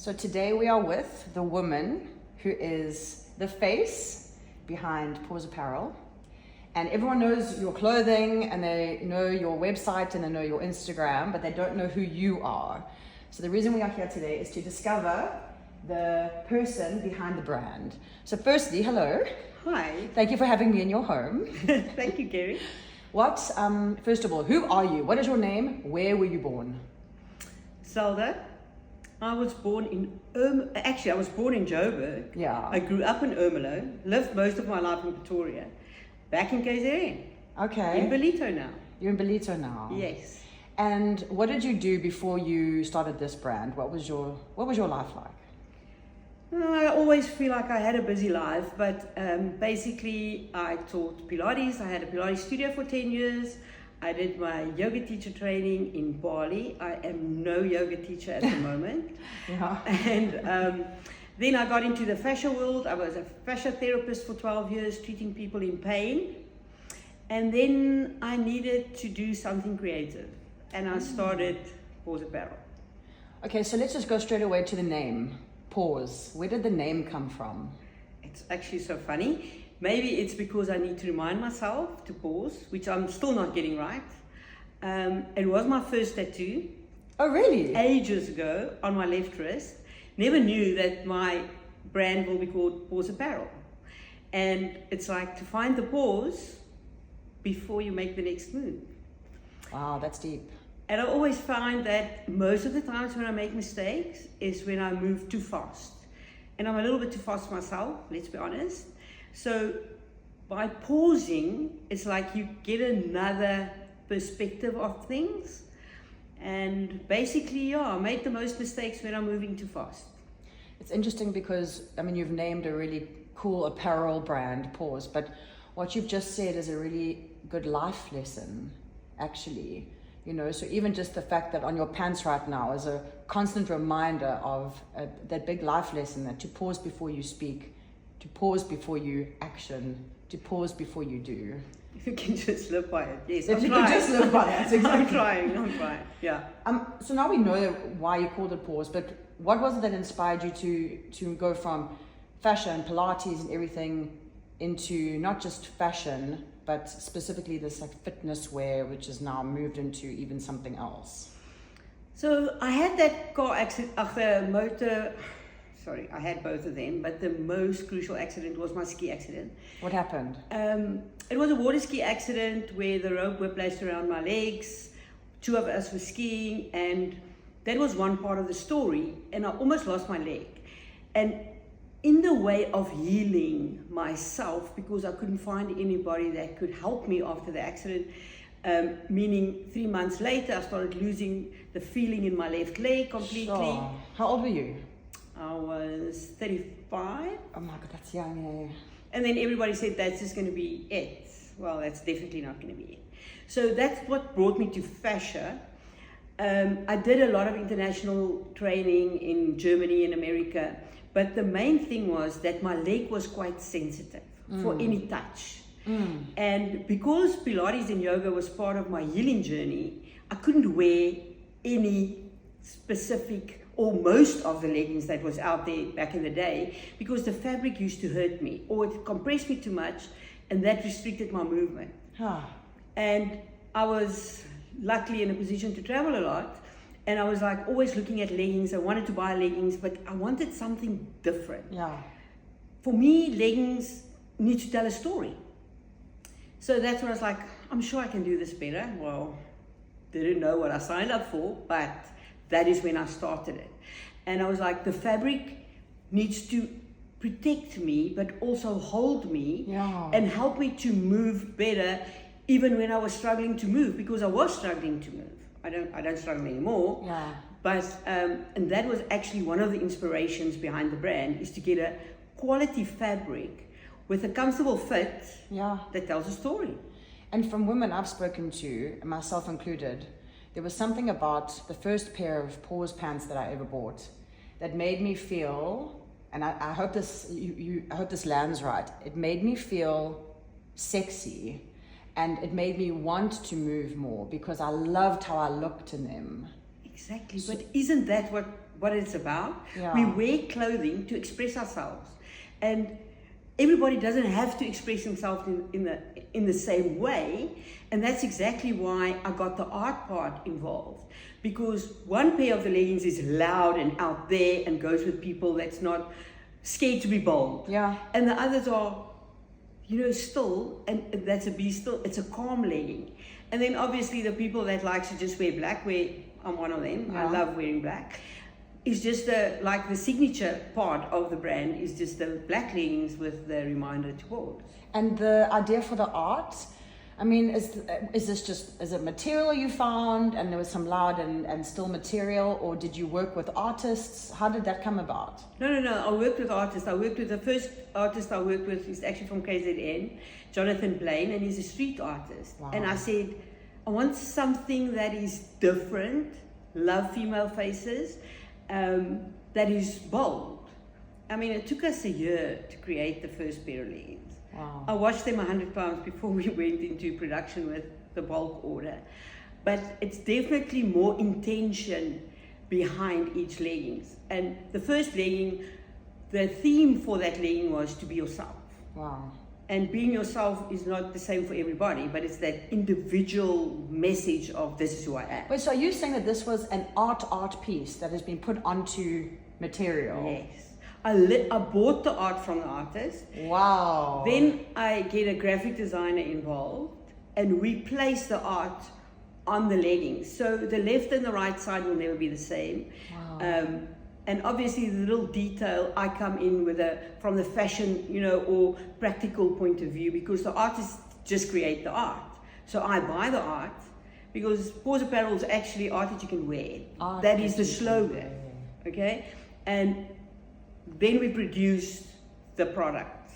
So today we are with the woman who is the face behind Paws Apparel. And everyone knows your clothing and they know your website and they know your Instagram, but they don't know who you are. So the reason we are here today is to discover the person behind the brand. So firstly, hello. Hi. Thank you for having me in your home. Thank you, Gary. First of all, who are you? What is your name? Where were you born? Zelda. I was born in I was born in Joburg. Yeah. I grew up in Ermelo, lived most of my life in Pretoria, back in KZN. Okay. In Ballito now. You're in Ballito now. Yes. And what did you do before you started this brand? What was your life like? I always feel like I had a busy life, but basically I taught Pilates. I had a Pilates studio for 10 years. I did my yoga teacher training in Bali. I am no yoga teacher at the moment. Yeah. And then I got into the fascia world. I was a fascia therapist for 12 years, treating people in pain. And then I needed to do something creative. And I started Paws Apparel. Okay, so let's just go straight away to the name, Paws. Where did the name come from? It's actually so funny. Maybe it's because I need to remind myself to pause, which I'm still not getting right. It was my first tattoo. Oh, really? Ages ago on my left wrist. Never knew that my brand will be called Paws Apparel. And it's like to find the pause before you make the next move. Wow, that's deep. And I always find that most of the times when I make mistakes is when I move too fast. And I'm a little bit too fast myself, let's be honest. So by pausing, it's like you get another perspective of things. And basically, I made the most mistakes when I'm moving too fast. It's interesting because, I mean, you've named a really cool apparel brand, Paws, but what you've just said is a really good life lesson, actually. You know, so even just the fact that on your pants right now is a constant reminder of that big life lesson, that to pause before you speak, to pause before you action, to pause before you do. If you can just live by it, yes. If you can just live by it, exactly. I'm trying, yeah. So now we know why you called it Pause, but what was it that inspired you to go from fashion and Pilates and everything into not just fashion, but specifically this like fitness wear, which has now moved into even something else? So I had that car accident, I had both of them, but the most crucial accident was my ski accident. What happened? It was a water ski accident where the rope were placed around my legs. Two of us were skiing, and that was one part of the story, and I almost lost my leg. And in the way of healing myself, because I couldn't find anybody that could help me after the accident, meaning 3 months later, I started losing the feeling in my left leg completely. Sure. How old were you? I was 35. Oh my God, that's young. Yeah. And then everybody said, that's just going to be it. Well, that's definitely not going to be it. So that's what brought me to fascia. I did a lot of international training in Germany and America, but the main thing was that my leg was quite sensitive for any touch. And because Pilates and yoga was part of my healing journey, I couldn't wear any specific or most of the leggings that was out there back in the day because the fabric used to hurt me or it compressed me too much, and that restricted my movement. And I was luckily in a position to travel a lot, and I was like always looking at leggings. I wanted to buy leggings, but I wanted something different. Yeah. For me, leggings need to tell a story. So that's when I was like, I'm sure I can do this better. Well, didn't know what I signed up for, but that is when I started it. And I was like, the fabric needs to protect me, but also hold me and help me to move better, even when I was struggling to move, because I was struggling to move. I don't struggle anymore. Yeah. But, and that was actually one of the inspirations behind the brand, is to get a quality fabric with a comfortable fit that tells a story. And from women I've spoken to, myself included, there was something about the first pair of Paws pants that I ever bought that made me feel, and I hope this I hope this lands right. It made me feel sexy, and it made me want to move more because I loved how I looked in them. Exactly, but isn't that what what it's about. Yeah. We wear clothing to express ourselves, and everybody doesn't have to express themselves in the same way, and that's exactly why I got the art part involved, because one pair of the leggings is loud and out there and goes with people that's not scared to be bold, Yeah. and the others are, you know, still, and that's a be still, it's a calm legging. And then obviously the people that like to just wear black, I'm one of them. Yeah. I love wearing black. It's just the signature part of the brand is just the black leggings with the reminder to pause. And the idea for the art, I mean, is it material you found and there was some loud and still material, or did you work with artists? How did that come about? No. I worked with artists. The first artist I worked with is actually from KZN, Jonathan Blaine, and he's a street artist. Wow. And I said, I want something that is different, love female faces, that is bold. I mean, it took us a year to create the first pair of leggings. Wow. I watched them 100 times before we went into production with the bulk order. But it's definitely more intention behind each leggings. And the first legging, the theme for that legging was to be yourself. Wow. And being yourself is not the same for everybody, but it's that individual message of this is who I am. Wait, so are you saying that this was an art piece that has been put onto material? Yes. I bought the art from the artist. Wow. Then I get a graphic designer involved, and we place the art on the leggings. So the left and the right side will never be the same. Wow. And obviously the little detail I come in with from the fashion, you know, or practical point of view, because the artists just create the art. So I buy the art because Pause Apparel is actually art that you can wear. Art that is that the you can slogan. Okay? And then we produced the product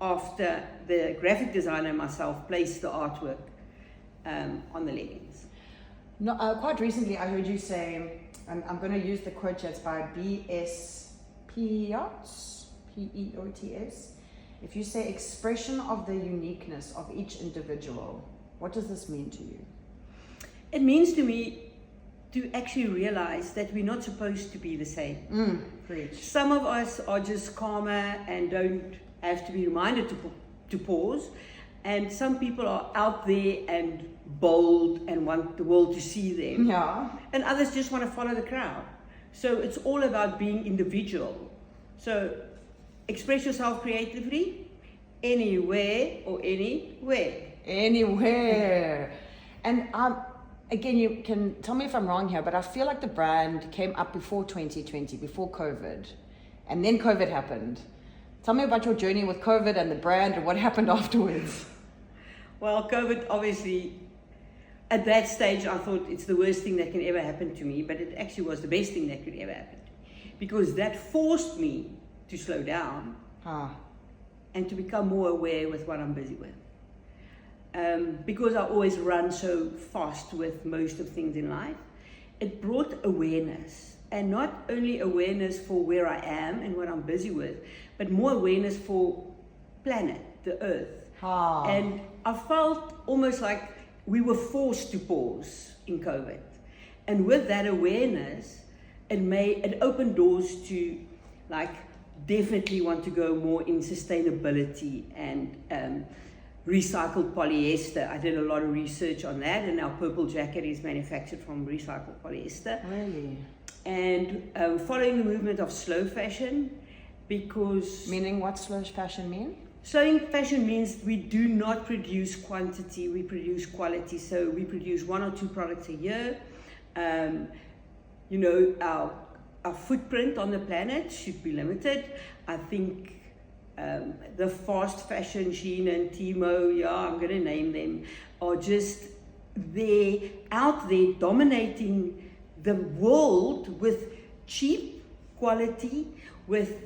after the graphic designer and myself placed the artwork on the leggings. No, quite recently I heard you say, and I'm going to use the quote here, it's by B.S. Peots, P-E-O-T-S. If you say expression of the uniqueness of each individual, what does this mean to you? It means to me to actually realize that we're not supposed to be the same. Preach. Some of us are just calmer and don't have to be reminded to pause. And some people are out there and bold and want the world to see them. Yeah. And others just want to follow the crowd. So it's all about being individual. So express yourself creatively, anywhere or anywhere. Anywhere. And again, you can tell me if I'm wrong here, but I feel like the brand came up before 2020, before COVID. And then COVID happened. Tell me about your journey with COVID and the brand and what happened afterwards. Well, COVID, obviously, at that stage, I thought it's the worst thing that can ever happen to me, but it actually was the best thing that could ever happen to me, because that forced me to slow down and to become more aware with what I'm busy with. Because I always run so fast with most of things in life, it brought awareness, and not only awareness for where I am and what I'm busy with, but more awareness for planet, the earth. And I felt almost like we were forced to pause in COVID. And with that awareness, it opened doors to definitely want to go more in sustainability and recycled polyester. I did a lot of research on that, and our purple jacket is manufactured from recycled polyester. Really? And following the movement of slow fashion, because... Meaning what slow fashion mean? Slow fashion means we do not produce quantity, we produce quality. So we produce 1 or 2 products a year. You know, our footprint on the planet should be limited. I think the fast fashion, Shein and Timo, I'm going to name them, are just out there dominating the world with cheap quality, with,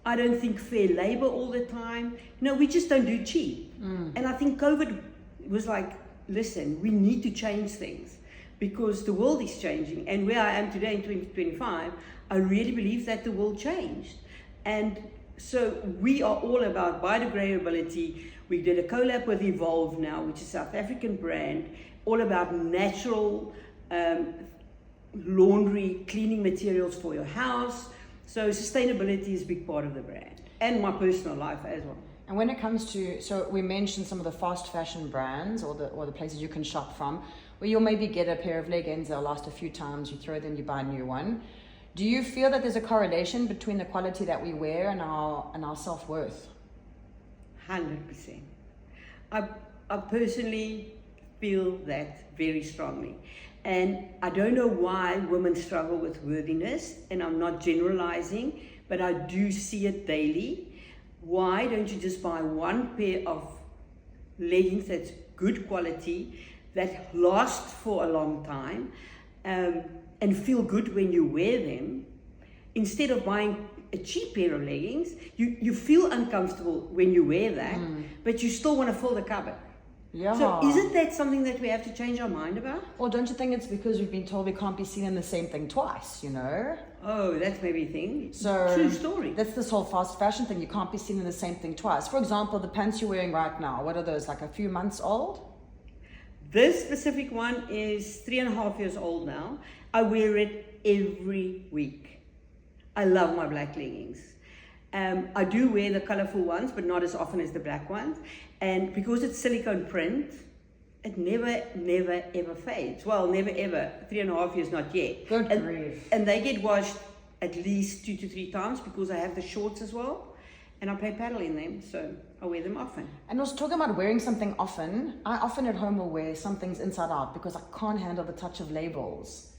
I don't think, fair labor all the time. No, we just don't do cheap. And I think COVID was like, listen, we need to change things because the world is changing. And where I am today in 2025, I really believe that the world changed. And so we are all about biodegradability. We did a collab with Evolve now, which is a South African brand, all about natural laundry, cleaning materials for your house. So sustainability is a big part of the brand and my personal life as well. And when it comes to, so we mentioned some of the fast fashion brands or the places you can shop from, where you'll maybe get a pair of leggings, they'll last a few times, you throw them, you buy a new one. Do you feel that there's a correlation between the quality that we wear and our self-worth? 100%. I personally feel that very strongly. And I don't know why women struggle with worthiness, and I'm not generalizing, but I do see it daily. Why don't you just buy one pair of leggings that's good quality, that lasts for a long time, and feel good when you wear them, instead of buying a cheap pair of leggings? You feel uncomfortable when you wear that, but you still want to fill the cupboard. Yeah. So isn't that something that we have to change our mind about? Or don't you think it's because we've been told we can't be seen in the same thing twice, you know? Oh, that's maybe a thing. So true story. That's this whole fast fashion thing. You can't be seen in the same thing twice. For example, the pants you're wearing right now, what are those, like a few months old? This specific one is 3.5 years old now. I wear it every week. I love my black leggings. I do wear the colorful ones, but not as often as the black ones. And because it's silicone print, it never, ever fades. Well, never, ever. 3.5 years, not yet. Good grief. And they get washed at least 2 to 3 times because I have the shorts as well. And I play paddle in them, so I wear them often. And also talking about wearing something often, I often at home will wear some things inside out because I can't handle the touch of labels.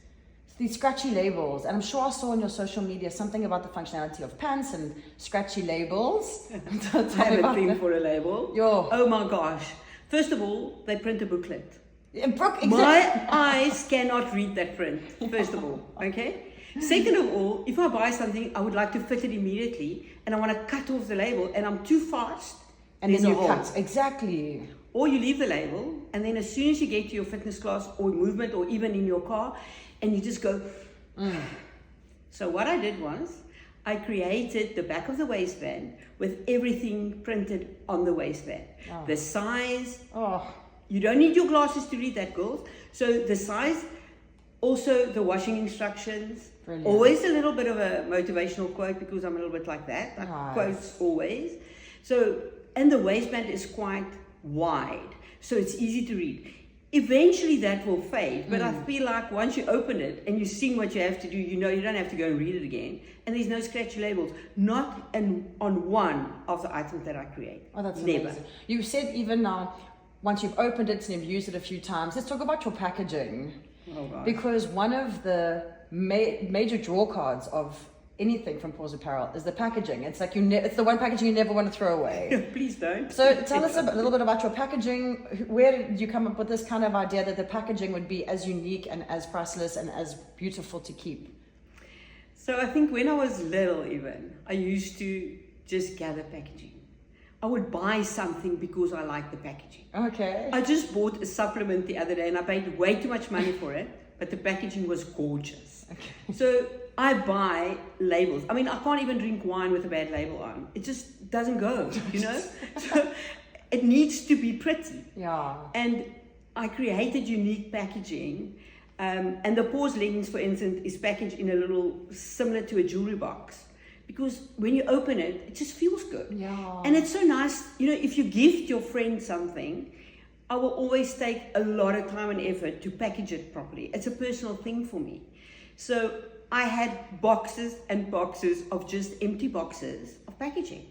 These scratchy labels, and I'm sure I saw on your social media something about the functionality of pants and scratchy labels. I have a thing for a label. Yo. Oh my gosh. First of all, they print a booklet. Exactly. My eyes cannot read that print, first of all, okay? Second of all, if I buy something, I would like to fit it immediately, and I want to cut off the label, and I'm too fast, And then there's you a hole. cut. Exactly. Or you leave the label, and then as soon as you get to your fitness class or movement or even in your car, and you just go. So what I did was, I created the back of the waistband with everything printed on the waistband. Oh. The size, Oh, you don't need your glasses to read that, girls. So the size, also the washing instructions. Brilliant. Always a little bit of a motivational quote because I'm a little bit like that. I Nice. quotes always. So, and the waistband is quite wide, so it's easy to read. Eventually that will fade, but I feel like once you open it and you've seen what you have to do, you know you don't have to go and read it again. And there's no scratchy labels, not on one of the items that I create. oh, that's Never. amazing. You said even now, once you've opened it and you've used it a few times, let's talk about your packaging. Oh, gosh. Because one of the major draw cards of anything from Paws Apparel is the packaging. It's like it's the one packaging you never want to throw away. Please don't. So tell us a little bit about your packaging. Where did you come up with this kind of idea that the packaging would be as unique and as priceless and as beautiful to keep? So I think when I was little even, I used to just gather packaging. I would buy something because I liked the packaging. Okay. I just bought a supplement the other day and I paid way too much money for it, but the packaging was gorgeous. Okay. So I buy labels. I mean, I can't even drink wine with a bad label on. It just doesn't go, you know? So it needs to be pretty. Yeah. And I created unique packaging. And the Paws leggings, for instance, is packaged in a little similar to a jewelry box. Because when you open it, it just feels good. Yeah. And it's so nice, you know, if you gift your friend something, I will always take a lot of time and effort to package it properly. It's a personal thing for me. So I had boxes and boxes of just empty boxes of packaging.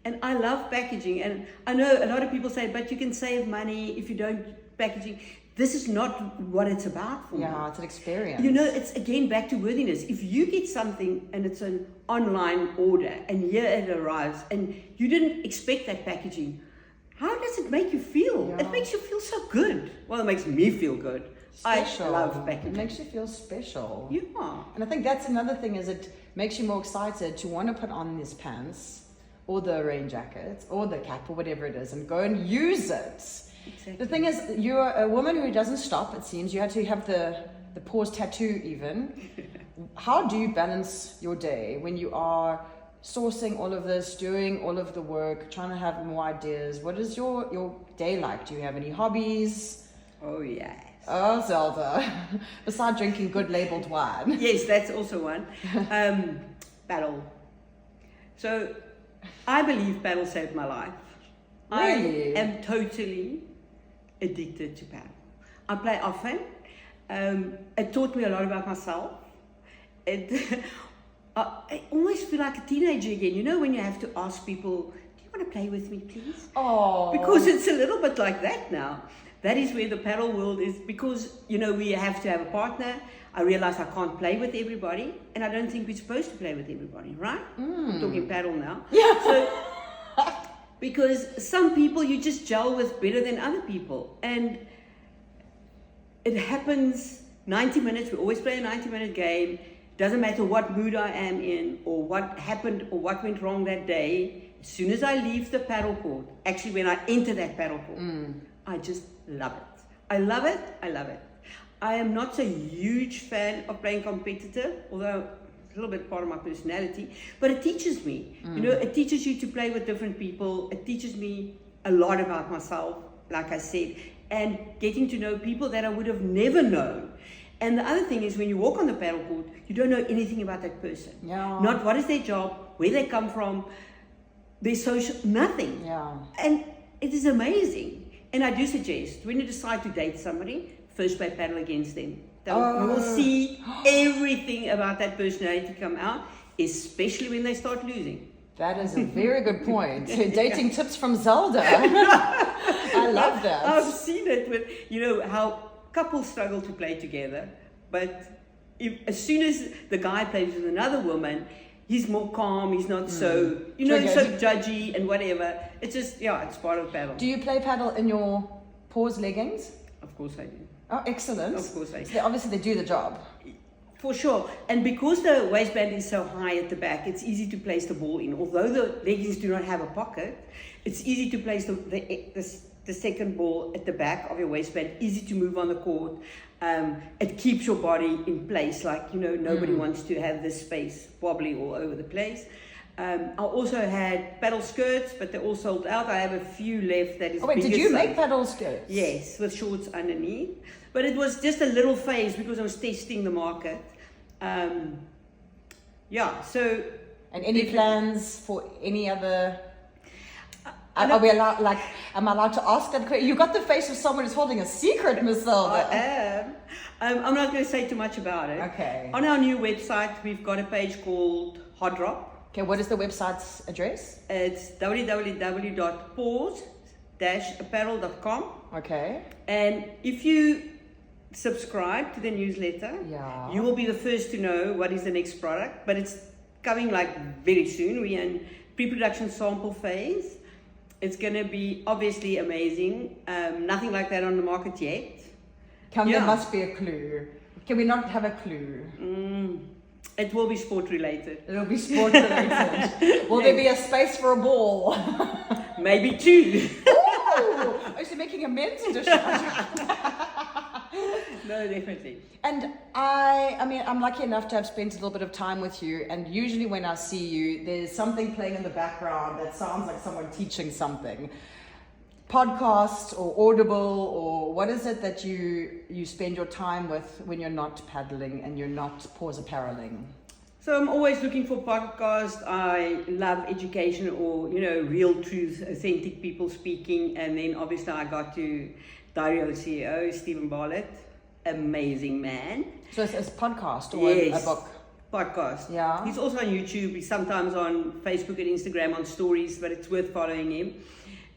And I love packaging. And I know a lot of people say, but you can save money if you don't packaging. This is not what it's about for me. Yeah, it's an experience. You know, it's again back to worthiness. If you get something and it's an online order and here it arrives and you didn't expect that packaging, how does it make you feel? Yeah. It makes you feel so good. Well, it makes me feel good. Special. I love packaging. It makes you feel special. Yeah. And I think that's another thing is it makes you more excited to want to put on these pants or the rain jacket or the cap or whatever it is and go and use it. Exactly. The thing is, you're a woman who doesn't stop, it seems. You had to have the paws tattoo even. How do you balance your day when you are sourcing all of this, doing all of the work, trying to have more ideas? What is your day like? Do you have any hobbies? Oh, yes. Oh, Zelda. Besides drinking good labeled wine. Yes, that's also one. Paddle. So I believe paddle saved my life. Really? I am totally addicted to paddle. I play often. It taught me a lot about myself. I almost feel like a teenager again. You know, when you have to ask people, do you want to play with me, please? Oh. Because it's a little bit like that now. That is where the paddle world is, because, you know, we have to have a partner. I realize I can't play with everybody, and I don't think we're supposed to play with everybody, right? I'm talking paddle now. Yeah. So, because some people you just gel with better than other people, and it happens 90 minutes. We always play a 90-minute game. Doesn't matter what mood I am in, or what happened, or what went wrong that day. As soon as I leave the paddle court, actually when I enter that paddle court, I just love it. I love it. I love it. I am not a huge fan of playing competitive, although it's a little bit part of my personality, but it teaches me. You know, it teaches you to play with different people. It teaches me a lot about myself, like I said, and getting to know people that I would have never known. And the other thing is, when you walk on the paddle court, you don't know anything about that person. Yeah. Not what is their job, where they come from, their social, nothing. Yeah. And it is amazing. And I do suggest, when you decide to date somebody, first play paddle against them. You will see everything about that personality come out, especially when they start losing. That is a very good point. Dating tips from Zelda. I love that. I've seen it with, you know, how couples struggle to play together, but as soon as the guy plays with another woman, he's more calm, he's not so, you know, so judgy and whatever. It's just, yeah, it's part of paddle. Do you play paddle in your paws leggings? Of course I do. Oh, excellent. Of course I do. So obviously they do the job. For sure. And because the waistband is so high at the back, it's easy to place the ball in. Although the leggings do not have a pocket, it's easy to place the second ball at the back of your waistband, easy to move on the court. It keeps your body in place, like, you know, nobody wants to have this space wobbly all over the place. I also had paddle skirts, but they're all sold out. I have a few left that is Oh wait, did you make paddle skirts? Yes, with shorts underneath. But it was just a little phase because I was testing the market. Yeah, so... And any plans for any other... Are we allowed, like, am I allowed to ask that question? You got the face of someone who's holding a secret, Miss Zelda. I am. I'm not going to say too much about it. Okay. On our new website, we've got a page called Hot Drop. Okay, what is the website's address? It's www.pause-apparel.com. Okay. And if you subscribe to the newsletter, you will be the first to know what is the next product. But it's coming like very soon. We're in pre-production sample phase. It's going to be obviously amazing. Nothing like that on the market yet. There must be a clue. Can we not have a clue? It will be sport related. It'll be sport related. Will there be a space for a ball? Maybe two. Ooh! Is he making a men's edition? No, definitely. And I mean, I'm lucky enough to have spent a little bit of time with you, and usually when I see you, there's something playing in the background that sounds like someone teaching something. Podcast or Audible, or what is it that you spend your time with when you're not paddling and you're not pause appareling? So I'm always looking for podcasts. I love education, or, you know, real truth, authentic people speaking. And then obviously I got to Diary of a CEO, Stephen Bartlett, amazing man. So it's a podcast or a book? Podcast. Yeah. He's also on YouTube. He's sometimes on Facebook and Instagram on stories, but it's worth following him.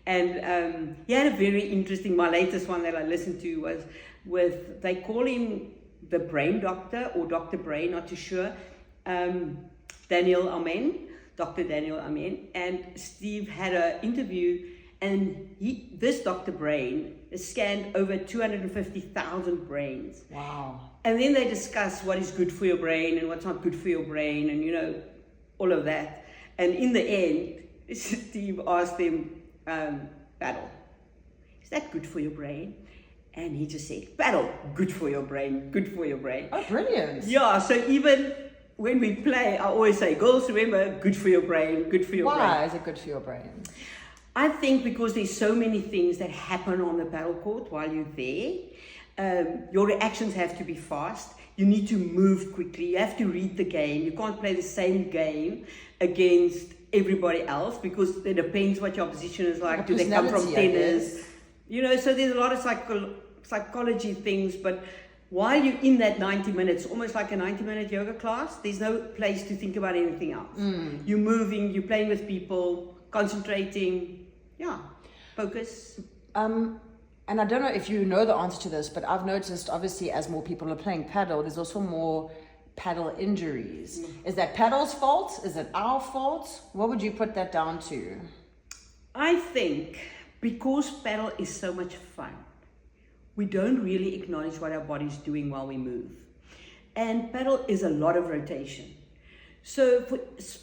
And he had a very interesting, my latest one that I listened to was with, they call him the Brain Doctor or Dr. Brain, not too sure, Daniel Amen, Dr. Daniel Amen. And Steve had an interview, and this Dr. Brain has scanned over 250,000 brains. Wow. And then they discuss what is good for your brain and what's not good for your brain, and, you know, all of that. And in the end, Steve asked him, paddle, is that good for your brain? And he just said, paddle, good for your brain, good for your brain. Oh, brilliant. Yeah, so even when we play, I always say, girls, remember, good for your brain, good for your brain. Why is it good for your brain? I think because there's so many things that happen on the paddle court while you're there. Your reactions have to be fast. You need to move quickly. You have to read the game. You can't play the same game against everybody else because it depends what your opposition is like. Do they come from tennis? You know, so there's a lot of psychology things, but while you're in that 90 minutes, almost like a 90-minute yoga class, there's no place to think about anything else. You're moving, you're playing with people, concentrating, focus. And I don't know if you know the answer to this, but I've noticed, obviously, as more people are playing paddle, there's also more paddle injuries. Is that paddle's fault? Is it our fault? What would you put that down to? I think because paddle is so much fun, we don't really acknowledge what our body's doing while we move. And paddle is a lot of rotation. So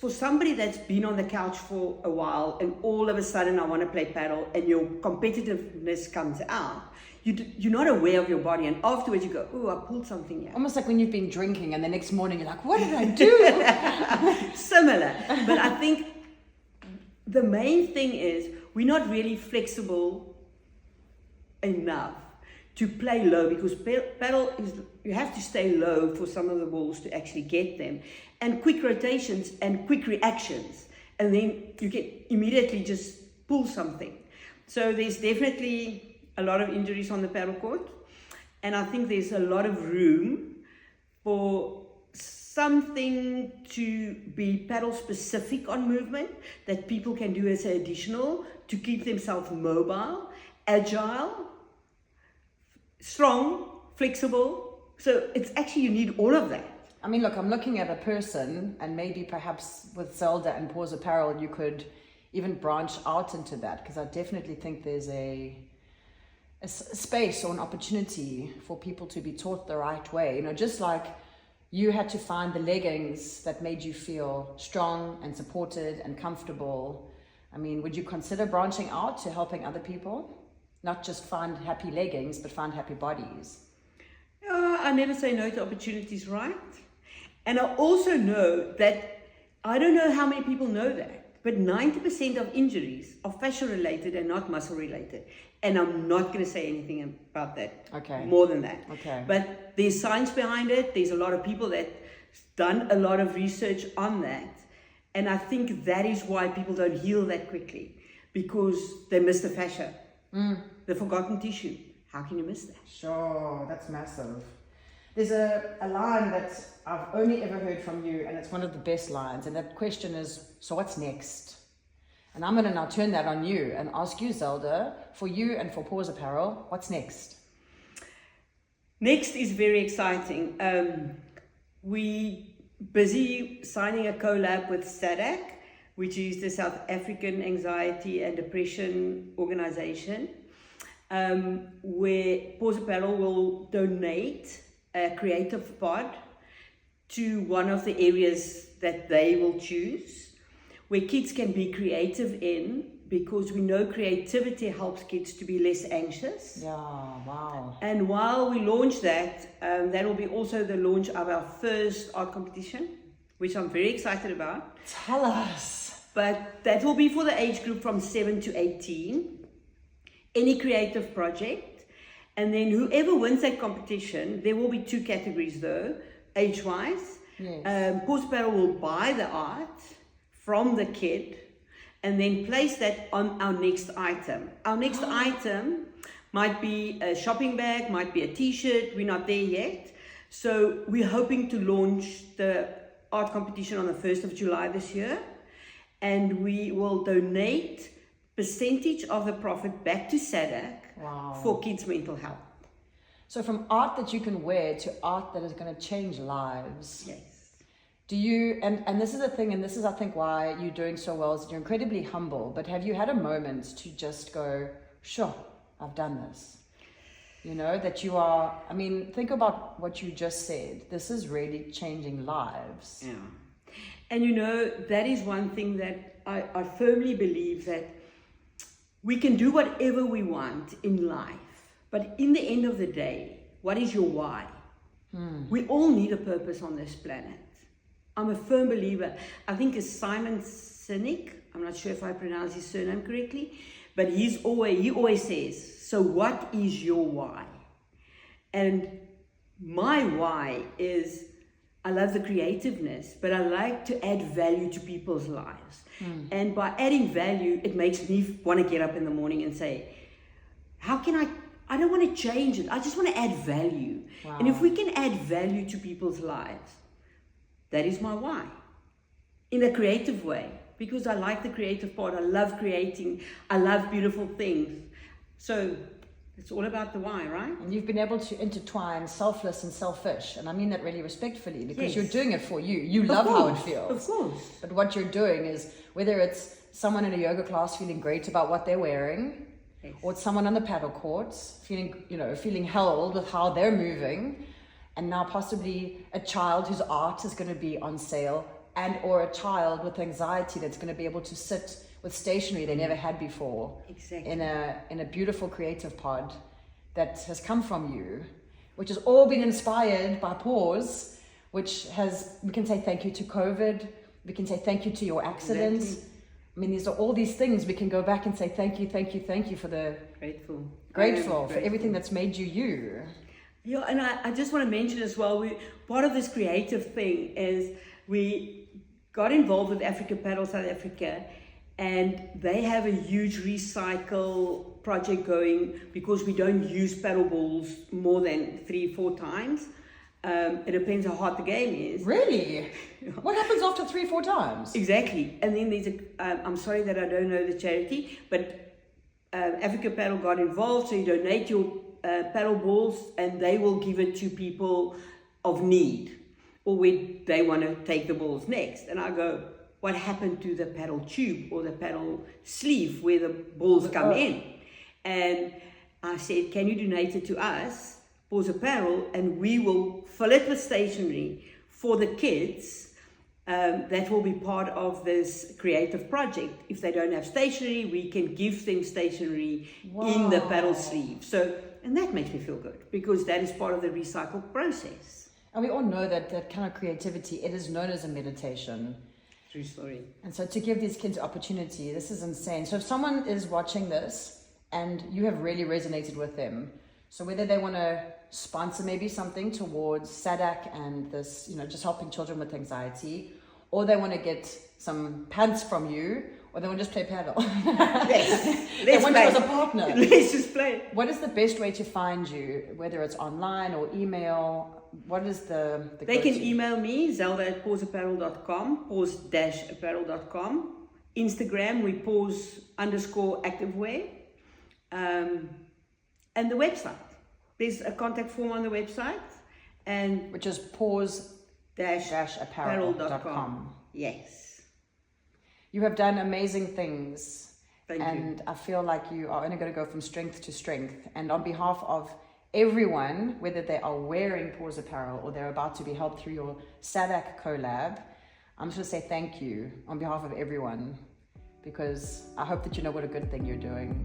for somebody that's been on the couch for a while and all of a sudden I want to play paddle and your competitiveness comes out, you're not aware of your body, and afterwards you go, oh, I pulled something here. Almost like when you've been drinking and the next morning you're like, what did I do? Similar. But I think the main thing is we're not really flexible enough to play low, because paddle is, you have to stay low for some of the balls to actually get them, and quick rotations and quick reactions, and then you can immediately just pull something. So there's definitely a lot of injuries on the paddle court, and I think there's a lot of room for something to be paddle specific on movement that people can do as an additional to keep themselves mobile, agile, strong, flexible. So it's actually, you need all of that. I mean, look, I'm looking at a person, and maybe perhaps with Zelda and Pause Apparel, you could even branch out into that, because I definitely think there's a space or an opportunity for people to be taught the right way. You know, just like you had to find the leggings that made you feel strong and supported and comfortable. I mean, would you consider branching out to helping other people? Not just find happy leggings, but find happy bodies. I never say no to opportunities, right? And I also know that, I don't know how many people know that, but 90% of injuries are fascia related and not muscle related. And I'm not going to say anything about that. Okay. More than that. Okay. But there's science behind it. There's a lot of people that done a lot of research on that. And I think that is why people don't heal that quickly, because they miss the fascia. The forgotten tissue. How can you miss that? Sure, that's massive. There's a line that I've only ever heard from you, and it's one of the best lines, and that question is, so what's next? And I'm going to now turn that on you and ask you, Zelda, for you and for Pause Apparel, what's next? Next is very exciting. We busy signing a collab with SADC, which is the South African Anxiety and Depression Organization, where Pause Apparel will donate a creative pod to one of the areas that they will choose, where kids can be creative in, because we know creativity helps kids to be less anxious. Yeah, wow. And while we launch that, that will be also the launch of our first art competition, which I'm very excited about. Tell us. But that will be for the age group from 7 to 18. Any creative project. And then whoever wins that competition, there will be 2 categories though, age-wise. Yes. Pause Apparel will buy the art from the kid and then place that on our next item. Our next item might be a shopping bag, might be a t-shirt. We're not there yet. So we're hoping to launch the art competition on the 1st of July this year. And we will donate percentage of the profit back to SADC. Wow. For kids' mental health. So from art that you can wear to art that is going to change lives. Yes. Do you, and this is a thing, and this is I think why you're doing so well, is that you're incredibly humble, but have you had a moment to just go, sure, I've done this? You know, that you are, I mean, think about what you just said. This is really changing lives. Yeah. And you know, that is one thing that I firmly believe, that we can do whatever we want in life, but in the end of the day, what is your why? We all need a purpose on this planet. I'm a firm believer. I think it's Simon Sinek, I'm not sure if I pronounce his surname correctly, but he always says, so what is your why? And my why is I love the creativeness, but I like to add value to people's lives. And by adding value, it makes me want to get up in the morning and say, how can I don't want to change it. I just want to add value. Wow. And if we can add value to people's lives, that is my why. In a creative way, because I like the creative part. I love creating. I love beautiful things. So it's all about the why, right? And you've been able to intertwine selfless and selfish. And I mean that really respectfully, because Yes. you're doing it for you. You love Of how it course, feels. Of course. But what you're doing is, whether it's someone in a yoga class feeling great about what they're wearing, Yes. or it's someone on the paddle courts feeling held with how they're moving, and now possibly a child whose art is going to be on sale, and or a child with anxiety that's going to be able to sit with stationery they never had before. Exactly. In a beautiful creative pod that has come from you, which has all been inspired by Pause, which we can say thank you to COVID, we can say thank you to your accidents. Exactly. I mean, these are all these things we can go back and say thank you for the Grateful for everything that's made you you. Yeah, and I just want to mention as well, part of this creative thing is we got involved with Africa Paddle South Africa, and they have a huge recycle project going because we don't use paddle balls more than 3-4 times. It depends how hard the game is. Really? What happens after 3-4 times? Exactly. And then there's I'm sorry that I don't know the charity, but Africa Paddle got involved, so you donate your paddle balls and they will give it to people of need, or where they want to take the balls next. And I go, what happened to the paddle tube or the paddle sleeve where the balls come in? And I said, can you donate it to us, Pause Apparel, and we will fill it with stationery for the kids. That will be part of this creative project. If they don't have stationery, we can give them stationery in the paddle sleeve. So, and that makes me feel good because that is part of the recycle process. And we all know that kind of creativity, it is known as a meditation. True story. And so to give these kids opportunity, this is insane. So if someone is watching this and you have really resonated with them, so whether they want to sponsor maybe something towards SADC and this, just helping children with anxiety, or they want to get some pants from you, or they want to just play paddle. They want you as a partner. Let's just play. What is the best way to find you, whether it's online or email? What is the They can go-to? email me, zelda@pauseapparel.com, pause-apparel.com. Instagram, we pause_activewear. And the website. There's a contact form on the website, and Which is pause-apparel.com. Yes. You have done amazing things. Thank you. And I feel like you are only going to go from strength to strength. And on behalf of everyone, whether they are wearing Pause Apparel or they're about to be helped through your SADC collab, I'm just going to say thank you on behalf of everyone, because I hope that you know what a good thing you're doing.